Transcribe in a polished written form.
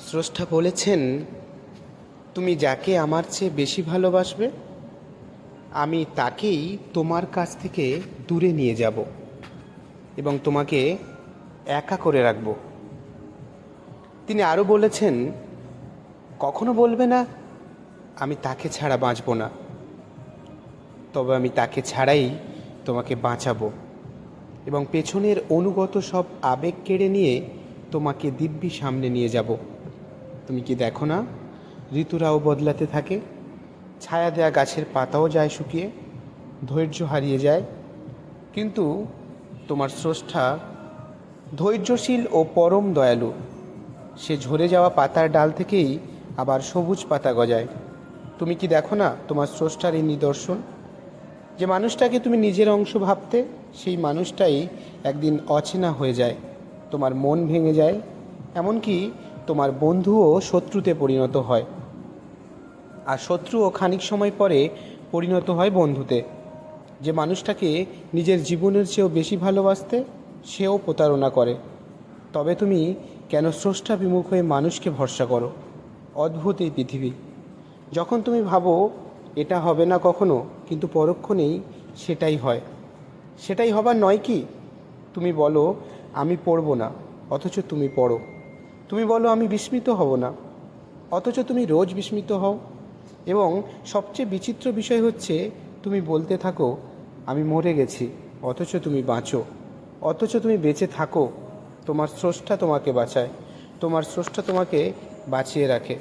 স্রষ্টা বলেছেন, তুমি যাকে আমার চেয়ে বেশি ভালোবাসবে আমি তাকেই তোমার কাছ থেকে দূরে নিয়ে যাব এবং তোমাকে একা করে রাখব। তিনি আরও বলেছেন, কখনো বলবে না আমি তাকে ছাড়া বাঁচব না, তবে আমি তাকে ছাড়াই তোমাকে বাঁচাবো এবং পেছনের অনুগত সব আবেগ কেড়ে নিয়ে তোমাকে দিব্যি সামনে নিয়ে যাব। তুমি কি দেখো না, ঋতুরাও বদলাতে থাকে, ছায়া দেয়া গাছের পাতাও যায় শুকিয়ে, ধৈর্য হারিয়ে যায়, কিন্তু তোমার স্রষ্টা ধৈর্যশীল ও পরম দয়ালু। সে ঝরে যাওয়া পাতার ডাল থেকেই আবার সবুজ পাতা গজায়। তুমি কি দেখো না তোমার স্রষ্টার এই নিদর্শন? যে মানুষটাকে তুমি নিজের অংশ ভাবতে, সেই মানুষটাই একদিন অচেনা হয়ে যায়, তোমার মন ভেঙে যায়, এমনকি তোমার বন্ধুও শত্রুতে পরিণত হয়, আর শত্রুও খানিক সময় পরে পরিণত হয় বন্ধুতে। যে মানুষটাকে নিজের জীবনের চেয়েও বেশি ভালোবাসতে, সেও প্রতারণা করে। তবে তুমি কেন স্রষ্টা বিমুখ হয়ে মানুষকে ভরসা করো? অদ্ভুত এই পৃথিবী। যখন তুমি ভাবো এটা হবে না কখনো, কিন্তু পরক্ষণেই সেটাই হয়। সেটাই হবার নয় কি? তুমি বলো আমি পড়ব না, অথচ তুমি পড়ো। তুমি বলো আমি বিস্মিত হব না, অথচ তুমি রোজ বিস্মিত হও। এবং সবচেয়ে বিচিত্র বিষয় হচ্ছে, তুমি বলতে থাকো আমি মরে গেছি, অথচ তুমি বাঁচো, অথচ তুমি বেঁচে থাকো। তোমার স্রষ্টা তোমাকে বাঁচায়, তোমার স্রষ্টা তোমাকে বাঁচিয়ে রাখে।